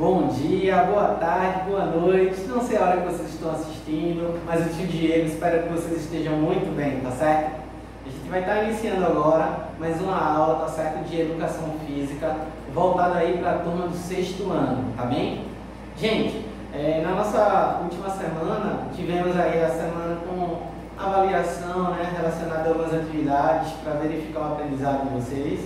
Bom dia, boa tarde, boa noite. Não sei a hora que vocês estão assistindo, mas o tio Diego espera que vocês estejam muito bem, tá certo? A gente vai estar iniciando agora mais uma aula, tá certo? De educação física, voltada aí para a turma do 6º ano, tá bem? Gente, na nossa última semana, tivemos aí a semana com avaliação, né, relacionada a algumas atividades para verificar o aprendizado de vocês.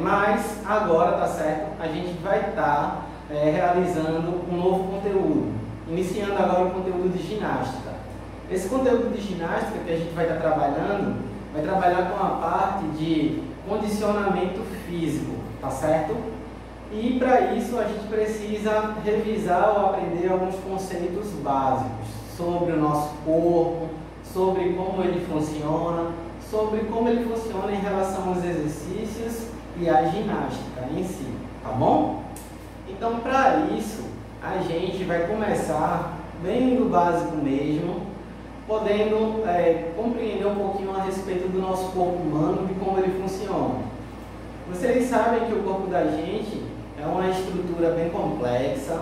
Mas agora, tá certo? A gente vai estar realizando um novo conteúdo, iniciando agora o conteúdo de ginástica. Esse conteúdo de ginástica que a gente vai estar trabalhando, vai trabalhar com a parte de condicionamento físico, tá certo? E para isso a gente precisa revisar ou aprender alguns conceitos básicos sobre o nosso corpo, sobre como ele funciona, sobre como ele funciona em relação aos exercícios e à ginástica em si, tá bom? Então, para isso, a gente vai começar bem do básico mesmo, podendo compreender um pouquinho a respeito do nosso corpo humano e como ele funciona. Vocês sabem que o corpo da gente é uma estrutura bem complexa,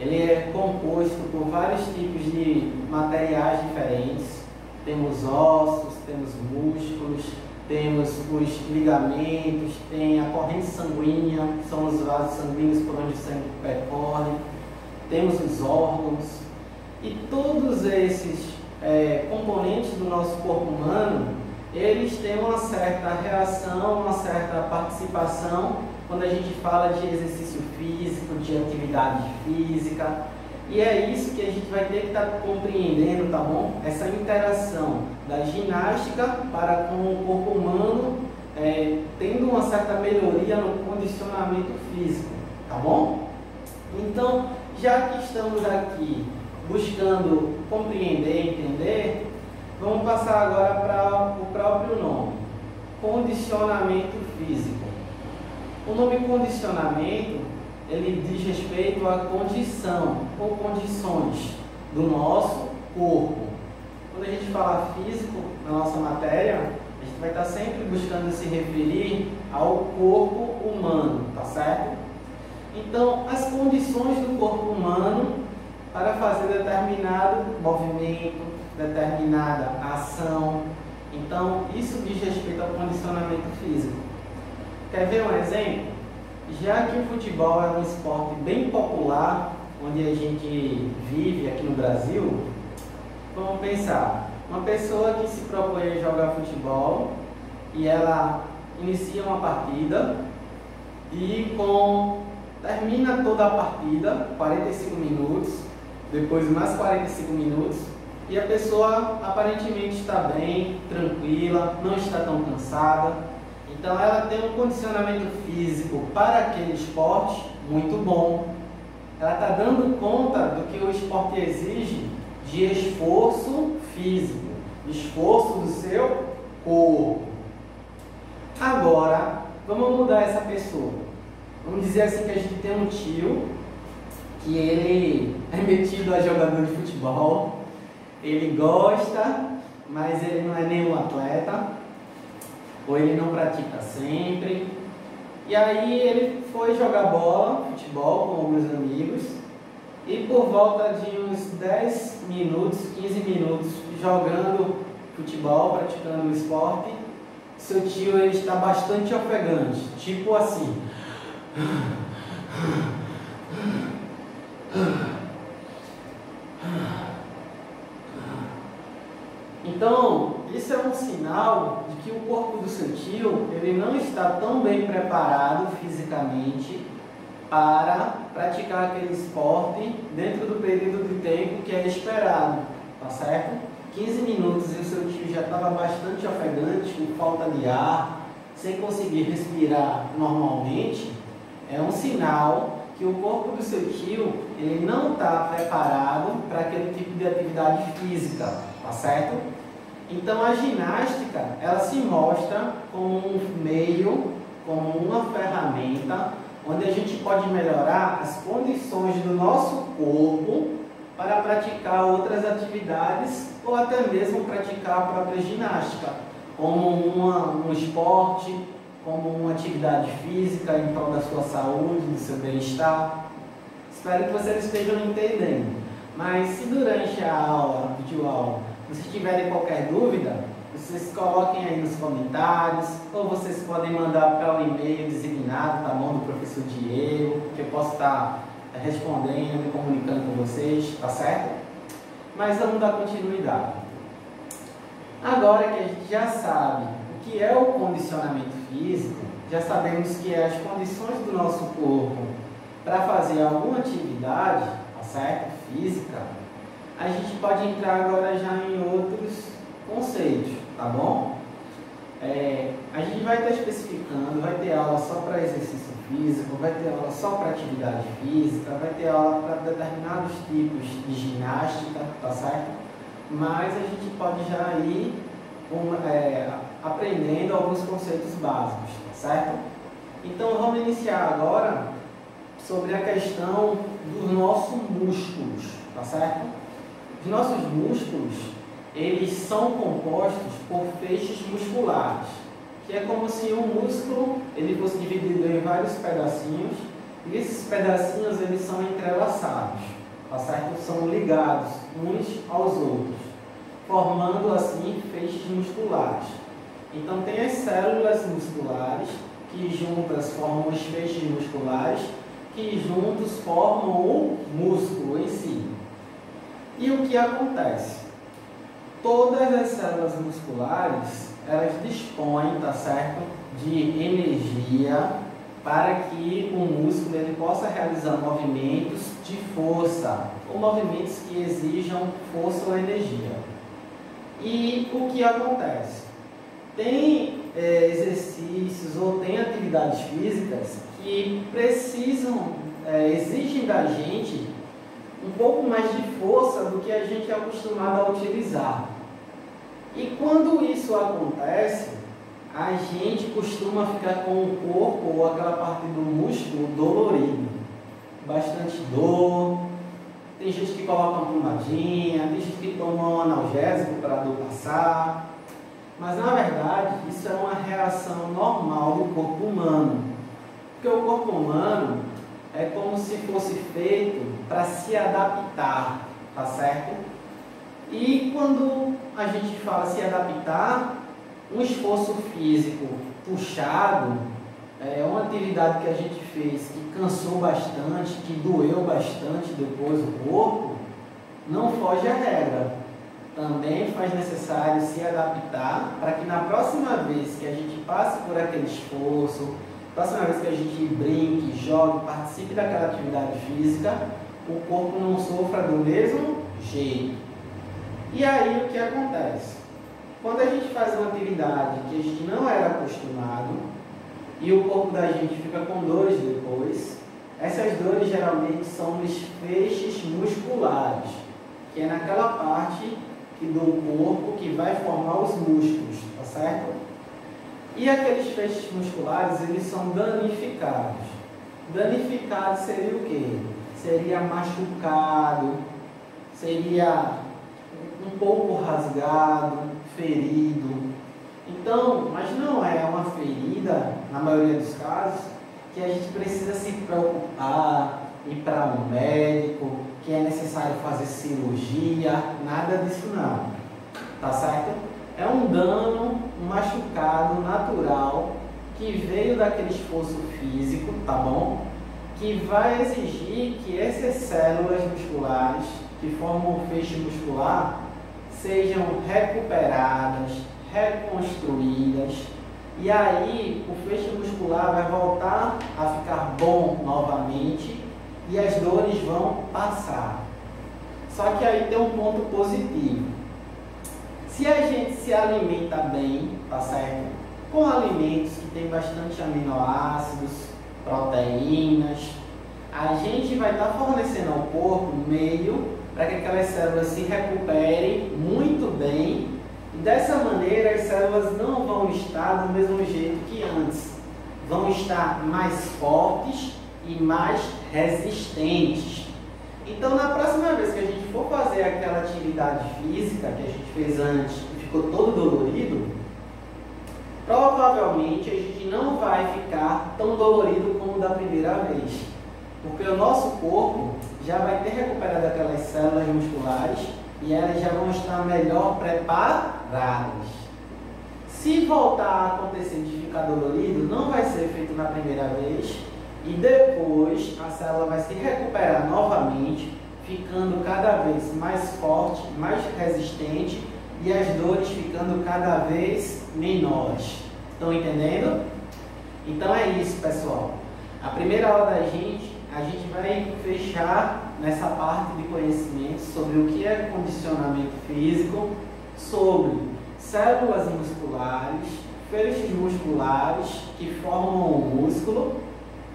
ele é composto por vários tipos de materiais diferentes. Temos ossos, temos músculos, temos os ligamentos, tem a corrente sanguínea, que são os vasos sanguíneos por onde o sangue percorre, temos os órgãos, e todos esses componentes do nosso corpo humano, eles têm uma certa reação, uma certa participação quando a gente fala de exercício físico, de atividade física. E é isso que a gente vai ter que estar compreendendo, tá bom? Essa interação da ginástica para com o corpo humano, tendo uma certa melhoria no condicionamento físico, tá bom? Então, já que estamos aqui buscando compreender e entender, vamos passar agora para o próprio nome, condicionamento físico. O nome condicionamento, ele diz respeito à condição ou condições do nosso corpo. Quando a gente fala físico na nossa matéria, a gente vai estar sempre buscando se referir ao corpo humano, tá certo? Então, as condições do corpo humano para fazer determinado movimento, determinada ação. Então, isso diz respeito ao condicionamento físico. Quer ver um exemplo? Já que o futebol é um esporte bem popular, onde a gente vive aqui no Brasil, vamos pensar, uma pessoa que se propõe a jogar futebol e ela inicia uma partida e termina toda a partida, 45 minutos, depois mais 45 minutos, e a pessoa aparentemente está bem, tranquila, não está tão cansada. Então ela tem um condicionamento físico para aquele esporte muito bom. Ela está dando conta do que o esporte exige de esforço físico, esforço do seu corpo. Agora, vamos mudar essa pessoa. Vamos dizer assim que a gente tem um tio que ele é metido a jogador de futebol, ele gosta, mas ele não é nenhum atleta, ou ele não pratica sempre, e aí ele foi jogar bola, futebol com alguns amigos, e por volta de uns 10 minutos, 15 minutos jogando futebol, praticando o esporte, seu tio ele está bastante ofegante, tipo assim. Então, isso é um sinal de que o corpo do seu tio ele não está tão bem preparado fisicamente para praticar aquele esporte dentro do período de tempo que é esperado, tá certo? 15 minutos e o seu tio já estava bastante ofegante, com falta de ar, sem conseguir respirar normalmente, é um sinal que o corpo do seu tio ele não está preparado para aquele tipo de atividade física, tá certo? Então a ginástica, ela se mostra como um meio, como uma ferramenta, onde a gente pode melhorar as condições do nosso corpo para praticar outras atividades ou até mesmo praticar a própria ginástica, como um esporte, como uma atividade física em prol da sua saúde, do seu bem-estar. Espero que vocês estejam entendendo. Mas se durante a aula, a videoaula, vocês tiverem qualquer dúvida, vocês coloquem aí nos comentários, ou vocês podem mandar para o e-mail designado, tá bom, do professor Diego, que eu posso estar respondendo, comunicando com vocês, tá certo? Mas vamos dar continuidade. Agora que a gente já sabe o que é o condicionamento físico, já sabemos que é as condições do nosso corpo para fazer alguma atividade, tá certo? Física, a gente pode entrar agora já em outros conceitos, tá bom? A gente vai estar especificando, vai ter aula só para exercício físico, vai ter aula só para atividade física, vai ter aula para determinados tipos de ginástica, tá certo? Mas a gente pode já ir aprendendo alguns conceitos básicos, tá certo? Então vamos iniciar agora sobre a questão dos nossos músculos, tá certo? Os nossos músculos, eles são compostos por feixes musculares, que é como se um músculo ele fosse dividido em vários pedacinhos, e esses pedacinhos eles são entrelaçados, tá certo? São ligados uns aos outros, formando assim feixes musculares. Então tem as células musculares, que juntas formam os feixes musculares, que juntos formam o músculo em si. E o que acontece? Todas as células musculares, elas dispõem, tá certo, de energia para que o músculo ele possa realizar movimentos de força, ou movimentos que exijam força ou energia. E o que acontece? Tem exercícios ou tem atividades físicas que precisam, exigem da gente um pouco mais de força do que a gente é acostumado a utilizar. E quando isso acontece, a gente costuma ficar com o corpo ou aquela parte do músculo dolorido, bastante dor. Tem gente que coloca uma pomadinha, tem gente que toma um analgésico para a dor passar. Mas na verdade, isso é uma reação normal do corpo humano. Porque o corpo humano é como se fosse feito para se adaptar, tá certo? E quando a gente fala se adaptar, um esforço físico puxado, uma atividade que a gente fez que cansou bastante, que doeu bastante depois o corpo, não foge à regra. Também faz necessário se adaptar para que na próxima vez que a gente passe por aquele esforço, próxima vez que a gente brinque, jogue, participe daquela atividade física, o corpo não sofra do mesmo jeito. E aí o que acontece? Quando a gente faz uma atividade que a gente não era acostumado e o corpo da gente fica com dores depois, essas dores geralmente são nos feixes musculares, que é naquela parte do corpo que vai formar os músculos, tá certo? E aqueles feixes musculares, eles são danificados. Danificado seria o quê? Seria machucado, seria um pouco rasgado, ferido. Então, mas não é uma ferida, na maioria dos casos, que a gente precisa se preocupar, ir para um médico, que é necessário fazer cirurgia, nada disso não, tá certo? É um dano, um machucado natural que veio daquele esforço físico, tá bom? Que vai exigir que essas células musculares que formam o feixe muscular sejam recuperadas, reconstruídas, e aí o feixe muscular vai voltar a ficar bom novamente e as dores vão passar. Só que aí tem um ponto positivo. Se a gente se alimenta bem, tá certo? Com alimentos que tem bastante aminoácidos, proteínas, a gente vai estar fornecendo ao corpo meio para que aquelas células se recuperem muito bem, e dessa maneira as células não vão estar do mesmo jeito que antes, vão estar mais fortes e mais resistentes. Então, na próxima vez que a gente for fazer aquela atividade física que a gente fez antes e ficou todo dolorido, provavelmente a gente não vai ficar tão dolorido como da primeira vez. Porque o nosso corpo já vai ter recuperado aquelas células musculares e elas já vão estar melhor preparadas. Se voltar a acontecer de ficar dolorido, não vai ser feito na primeira vez e depois a célula vai se recuperar novamente, ficando cada vez mais forte, mais resistente e as dores ficando cada vez menores. Estão entendendo? Então é isso, pessoal. A primeira aula da gente, a gente vai fechar nessa parte de conhecimento sobre o que é condicionamento físico, sobre células musculares, feixes musculares que formam o músculo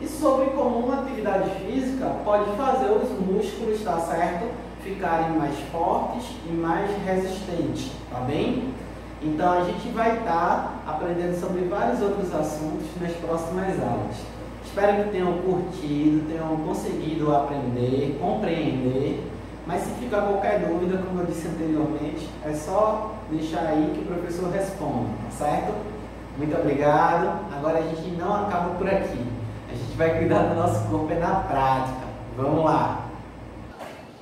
e sobre como uma atividade física pode fazer os músculos, tá certo? Ficarem mais fortes e mais resistentes, tá bem? Então a gente vai estar aprendendo sobre vários outros assuntos nas próximas aulas. Espero que tenham curtido, tenham conseguido aprender, compreender. Mas se ficar qualquer dúvida, como eu disse anteriormente, é só deixar aí que o professor responde, tá certo? Muito obrigado. Agora a gente não acaba por aqui. A gente vai cuidar do nosso corpo na prática. Vamos lá!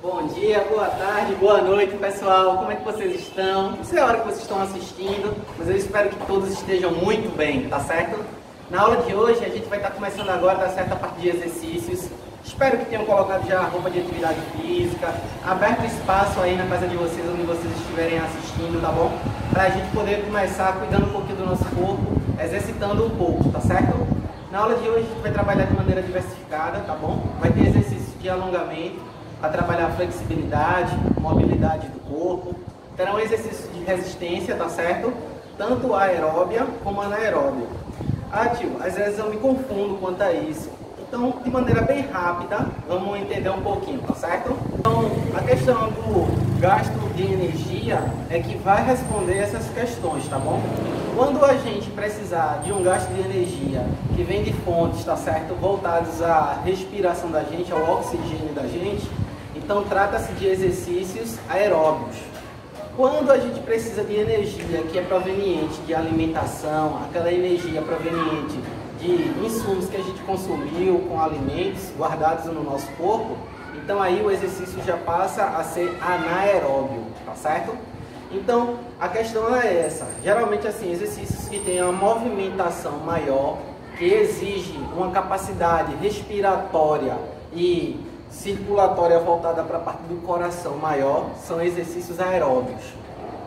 Bom dia, boa tarde, boa noite, pessoal. Como é que vocês estão? Não sei a hora que vocês estão assistindo, mas eu espero que todos estejam muito bem, tá certo? Na aula de hoje, a gente vai estar começando agora, tá certo, a parte de exercícios. Espero que tenham colocado já a roupa de atividade física, aberto espaço aí na casa de vocês, onde vocês estiverem assistindo, tá bom? Pra gente poder começar cuidando um pouquinho do nosso corpo, exercitando um pouco, tá certo? Na aula de hoje, a gente vai trabalhar de maneira diversificada, tá bom? Vai ter exercícios de alongamento, para trabalhar a flexibilidade, mobilidade do corpo. Terão exercícios de resistência, tá certo? Tanto aeróbia como anaeróbia. Ah, tio, às vezes eu me confundo quanto a isso. Então, de maneira bem rápida, vamos entender um pouquinho, tá certo? Então, a questão do gasto de energia é que vai responder essas questões, tá bom? Quando a gente precisar de um gasto de energia que vem de fontes, tá certo? Voltados à respiração da gente, ao oxigênio da gente, então trata-se de exercícios aeróbicos. Quando a gente precisa de energia que é proveniente de alimentação, aquela energia proveniente de insumos que a gente consumiu com alimentos guardados no nosso corpo, então aí o exercício já passa a ser anaeróbio, tá certo? Então a questão é essa, geralmente assim, exercícios que têm uma movimentação maior, que exige uma capacidade respiratória e circulatória voltada para a parte do coração maior, são exercícios aeróbicos.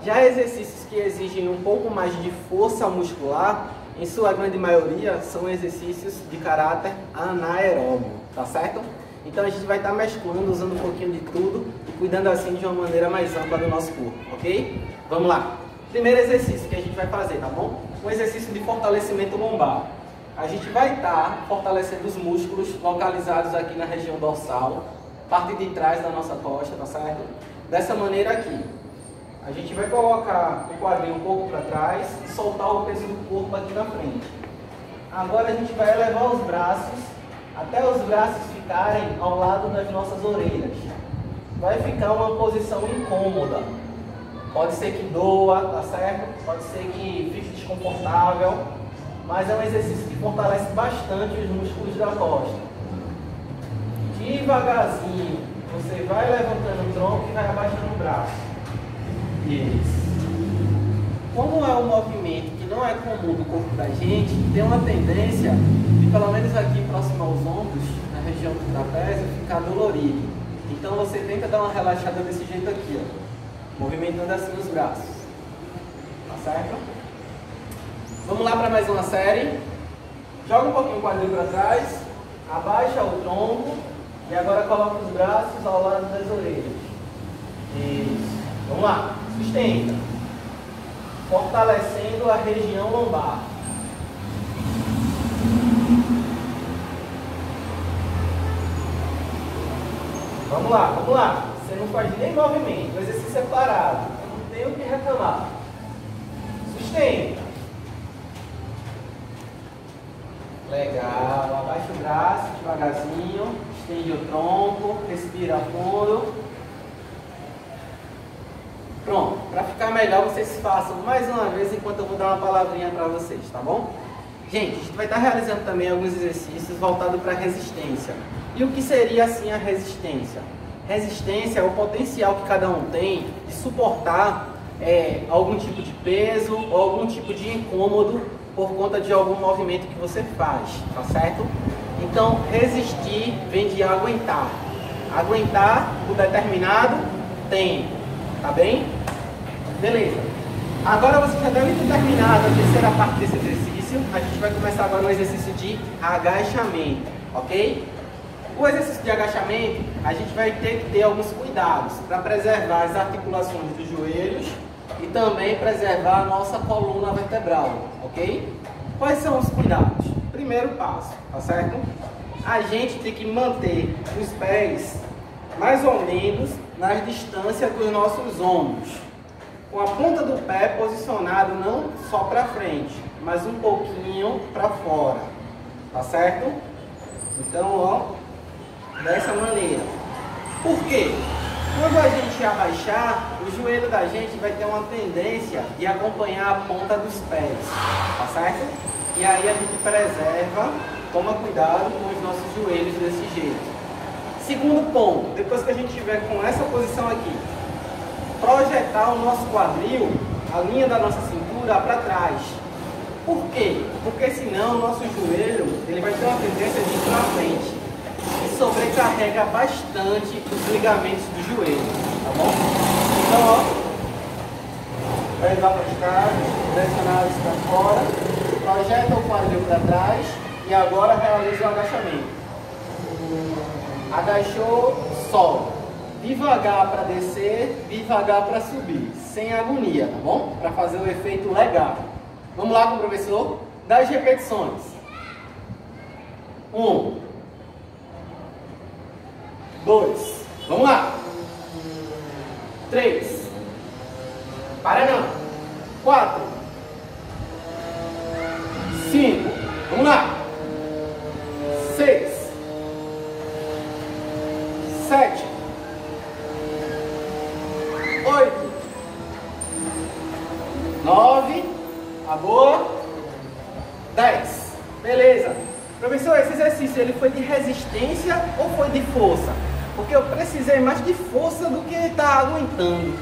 Já exercícios que exigem um pouco mais de força muscular, em sua grande maioria, são exercícios de caráter anaeróbio, tá certo? Então a gente vai estar mesclando, usando um pouquinho de tudo e cuidando assim de uma maneira mais ampla do nosso corpo, ok? Vamos lá! Primeiro exercício que a gente vai fazer, tá bom? Um exercício de fortalecimento lombar. A gente vai estar fortalecendo os músculos localizados aqui na região dorsal, parte de trás da nossa costa, tá certo? Dessa maneira aqui. A gente vai colocar o quadril um pouco para trás e soltar o peso do corpo aqui na frente. Agora a gente vai elevar os braços até os braços ficarem ao lado das nossas orelhas. Vai ficar uma posição incômoda. Pode ser que doa, tá certo? Pode ser que fique desconfortável. Mas é um exercício que fortalece bastante os músculos da costa. Devagarzinho, você vai levantando o tronco e vai abaixando o braço. Isso. Como é um movimento que não é comum do corpo da gente, tem uma tendência de, pelo menos aqui próximo aos ombros, na região do trapézio, ficar dolorido. Então você tenta dar uma relaxada desse jeito aqui, ó, movimentando assim os braços. Tá certo? Vamos lá para mais uma série. Joga um pouquinho o quadril para trás, abaixa o tronco e agora coloca os braços ao lado das orelhas. Isso. Vamos lá. Sustenta. Fortalecendo a região lombar. Vamos lá, vamos lá. Você não faz nem movimento, o exercício é parado. Eu não tenho o que reclamar. Sustenta. Legal, abaixa o braço devagarzinho, estende o tronco, respira fundo. Pronto, para ficar melhor vocês façam mais uma vez enquanto eu vou dar uma palavrinha para vocês, tá bom? Gente, a gente vai estar realizando também alguns exercícios voltados para resistência. E o que seria assim a resistência? Resistência é o potencial que cada um tem de suportar algum tipo de peso ou algum tipo de incômodo por conta de algum movimento que você faz, tá certo? Então, resistir vem de aguentar. Aguentar por determinado tempo, tá bem? Beleza. Agora você já deve ter terminado a terceira parte desse exercício. A gente vai começar agora o exercício de agachamento, ok? O exercício de agachamento, a gente vai ter que ter alguns cuidados para preservar as articulações dos joelhos e também preservar a nossa coluna vertebral, ok? Quais são os cuidados? Primeiro passo, tá certo? A gente tem que manter os pés mais ou menos nas distâncias dos nossos ombros, com a ponta do pé posicionado não só para frente, mas um pouquinho para fora, tá certo? Então, ó, dessa maneira. Por quê? Quando a gente abaixar, o joelho da gente vai ter uma tendência de acompanhar a ponta dos pés, tá certo? E aí a gente preserva, toma cuidado com os nossos joelhos desse jeito. Segundo ponto, depois que a gente estiver com essa posição aqui, projetar o nosso quadril, a linha da nossa cintura para trás. Por quê? Porque senão o nosso joelho ele vai ter uma tendência de ir para frente e sobrecarrega bastante os ligamentos do joelho, tá bom? Então, ó, pés afastados, direcionados para fora, projeta o quadril para trás e agora realiza o agachamento. Agachou, sobe. Devagar para descer, devagar para subir, sem agonia, tá bom? Para fazer um efeito legal. Vamos lá com o professor? 10 repetições. 1, 2, vamos lá. 3, para não. 4, 5, vamos lá. 6, 7, 8, 9, a boa, 10. Beleza. Professor, esse exercício ele foi de resistência ou foi de força? Porque eu precisei mais de força do que estar aguentando.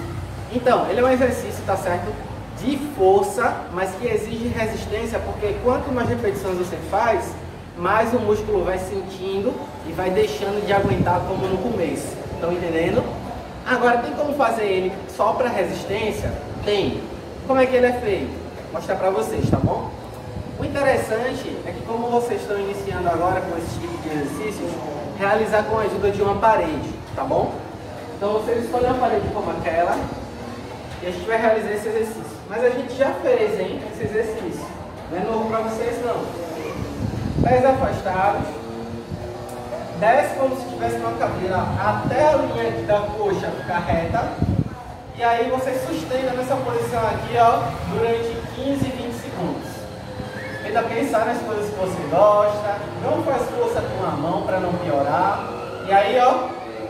Então, ele é um exercício, tá certo? De força, mas que exige resistência, porque quanto mais repetições você faz, mais o músculo vai sentindo e vai deixando de aguentar como no começo. Estão entendendo? Agora, tem como fazer ele só para resistência? Tem. Como é que ele é feito? Vou mostrar para vocês, tá bom? O interessante é que como vocês estão iniciando agora com esse tipo de exercícios, realizar com a ajuda de uma parede, tá bom? Então vocês escolhem uma parede como aquela e a gente vai realizar esse exercício. Mas a gente já fez, hein, esse exercício. Não é novo para vocês, não. Pés afastados. Desce como se estivesse numa cadeira até a linha da coxa ficar reta. E aí você sustenta nessa posição aqui, ó, durante 15, 20 segundos. Tenta pensar nas coisas que você gosta. Não faz força com a mão para não piorar. E aí, ó,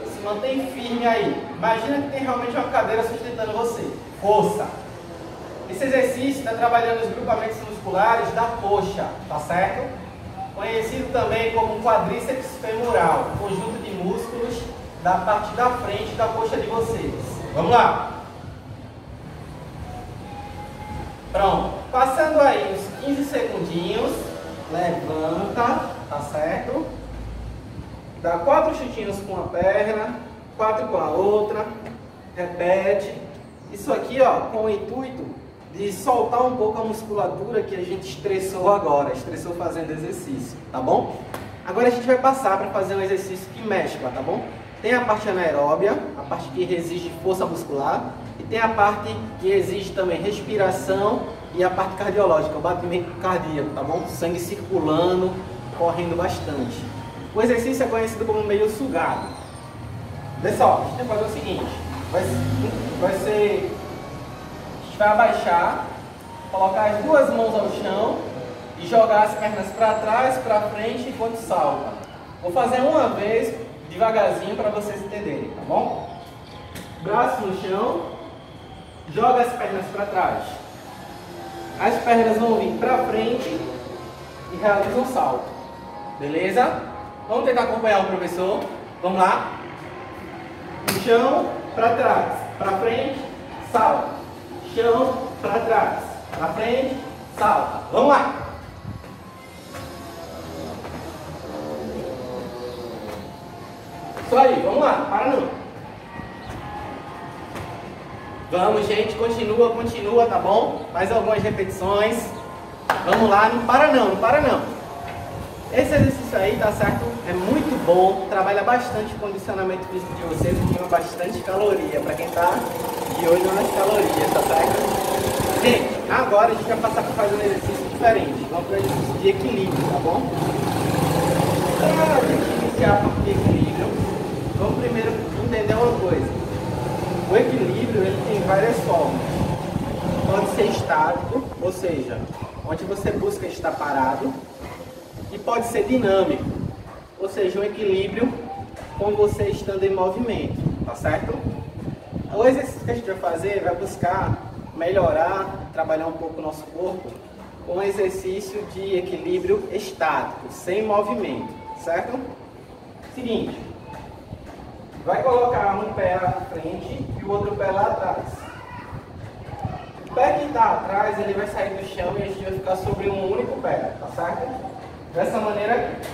se mantém firme aí. Imagina que tem realmente uma cadeira sustentando você. Força. Esse exercício está trabalhando os grupamentos musculares da coxa, tá certo? Conhecido também como quadríceps femoral, conjunto de músculos da parte da frente da coxa de vocês. Vamos lá. Pronto. Passando aí uns 15 segundinhos, levanta, tá certo? Dá 4 chutinhos com uma perna, 4 com a outra, repete. Isso aqui, ó, com o intuito de soltar um pouco a musculatura que a gente estressou agora, estressou fazendo exercício, tá bom? Agora a gente vai passar para fazer um exercício que mescla, tá bom? Tem a parte anaeróbia, a parte que exige força muscular, e tem a parte que exige também respiração e a parte cardiológica, o batimento cardíaco, tá bom? Sangue circulando, correndo bastante. O exercício é conhecido como meio sugado. Pessoal, a gente vai fazer o seguinte, vai ser... A gente vai abaixar, colocar as duas mãos ao chão e jogar as pernas para trás, para frente enquanto salta. Vou fazer uma vez, devagarzinho, para vocês entenderem, tá bom? Braço no chão, joga as pernas para trás. As pernas vão vir para frente e realiza um salto. Beleza? Vamos tentar acompanhar o professor. Vamos lá. No chão, para trás, para frente, salta. Chão, para trás, para frente, salta. Vamos lá. Isso aí, vamos lá, para não. Vamos, gente, continua, tá bom? Mais algumas repetições. Vamos lá, não para não, não para não. Esse exercício aí, tá certo? É muito bom, trabalha bastante o condicionamento físico de vocês, queima bastante caloria, para quem tá de olho nas calorias, tá certo? Gente, agora a gente vai passar para fazer um exercício diferente. Vamos para o exercício de equilíbrio, tá bom? Para a gente iniciar com o equilíbrio, vamos primeiro entender uma coisa. O equilíbrio, ele tem várias formas. Pode ser estático, ou seja, onde você busca estar parado, e pode ser dinâmico, ou seja, um equilíbrio com você estando em movimento, tá certo? O exercício que a gente vai fazer vai buscar melhorar, trabalhar um pouco o nosso corpo com um exercício de equilíbrio estático, sem movimento, certo? Seguinte, vai colocar um pé à frente e o outro pé lá atrás. O pé que está atrás, ele vai sair do chão e a gente vai ficar sobre um único pé, tá certo? Dessa maneira aqui.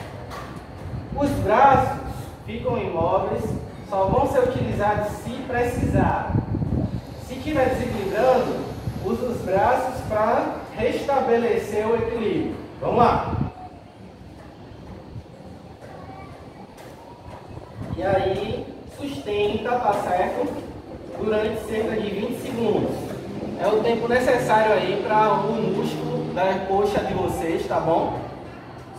Os braços ficam imóveis, só vão ser utilizados se precisar. Se estiver desequilibrando, use os braços para restabelecer o equilíbrio. Vamos lá. E aí, sustenta, tá certo? Durante cerca de 20 segundos. É o tempo necessário aí para o músculo da coxa de vocês, tá bom?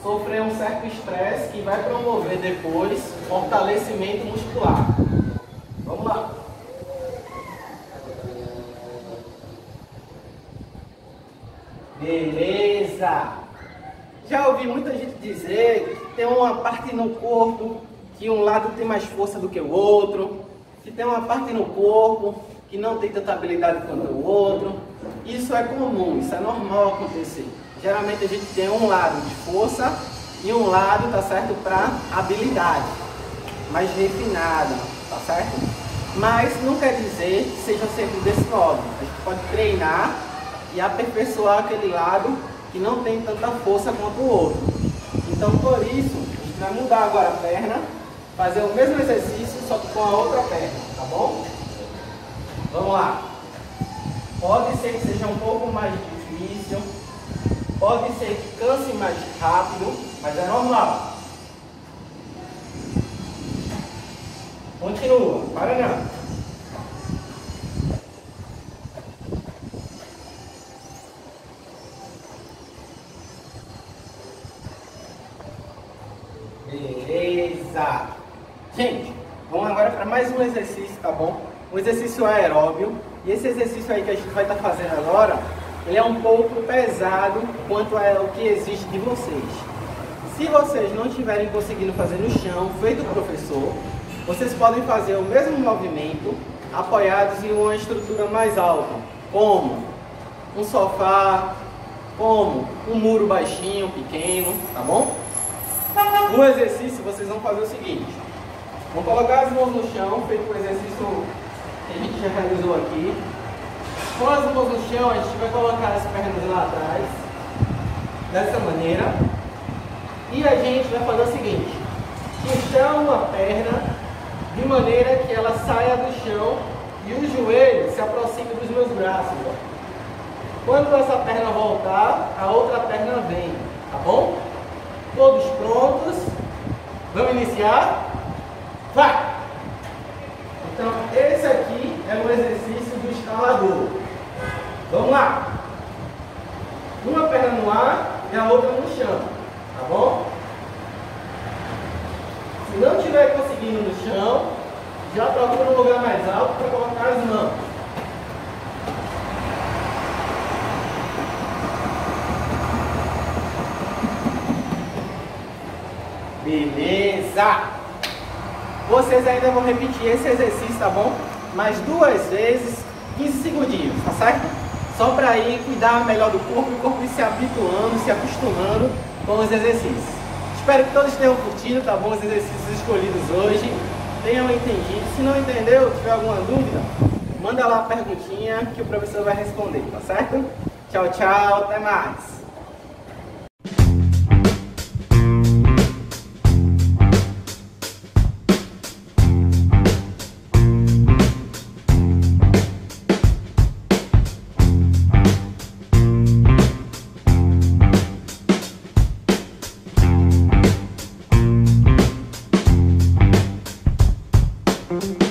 Sofrer um certo estresse que vai promover depois fortalecimento muscular. Vamos lá. Beleza! Já ouvi muita gente dizer que tem uma parte no corpo que um lado tem mais força do que o outro, que tem uma parte no corpo que não tem tanta habilidade quanto o outro. Isso é comum, isso é normal acontecer. Geralmente a gente tem um lado de força e um lado, tá certo, para habilidade, mais refinada, tá certo? Mas não quer dizer que seja sempre desse modo. A gente pode treinar e aperfeiçoar aquele lado que não tem tanta força quanto o outro. Então, por isso, a gente vai mudar agora a perna, fazer o mesmo exercício, só que com a outra perna, tá bom? Vamos lá. Pode ser que seja um pouco mais difícil, pode ser que canse mais rápido, mas é normal. Continua, para não. Beleza. Gente, vamos agora para mais um exercício, tá bom? Um exercício aeróbio. E esse exercício aí que a gente vai estar fazendo agora, ele é um pouco pesado quanto ao que exige de vocês. Se vocês não estiverem conseguindo fazer no chão, feito o professor, vocês podem fazer o mesmo movimento apoiados em uma estrutura mais alta, como um sofá, como um muro baixinho, pequeno, tá bom? No exercício vocês vão fazer o seguinte: vão colocar as mãos no chão, feito o exercício que a gente já realizou aqui. Com as mãos no chão, a gente vai colocar as pernas lá atrás, dessa maneira. E a gente vai fazer o seguinte: puxar uma perna de maneira que ela saia do chão e o joelho se aproxime dos meus braços. Ó. Quando essa perna voltar, a outra perna vem, tá bom? Todos prontos? Vamos iniciar? Vai! Então, esse aqui é o exercício do escalador. Vamos lá! Uma perna no ar e a outra no chão, tá bom? Se não estiver conseguindo no chão, já procura um lugar mais alto para colocar as mãos. Beleza! Vocês ainda vão repetir esse exercício, tá bom? Mais 2 vezes, 15 segundinhos, tá certo? Só para ir cuidar melhor do corpo, e o corpo ir se habituando, se acostumando com os exercícios. Espero que todos tenham curtido, tá bom? Os exercícios escolhidos hoje, tenham entendido. Se não entendeu, tiver alguma dúvida, manda lá a perguntinha que o professor vai responder, tá certo? Tchau, tchau, até mais! Thank you.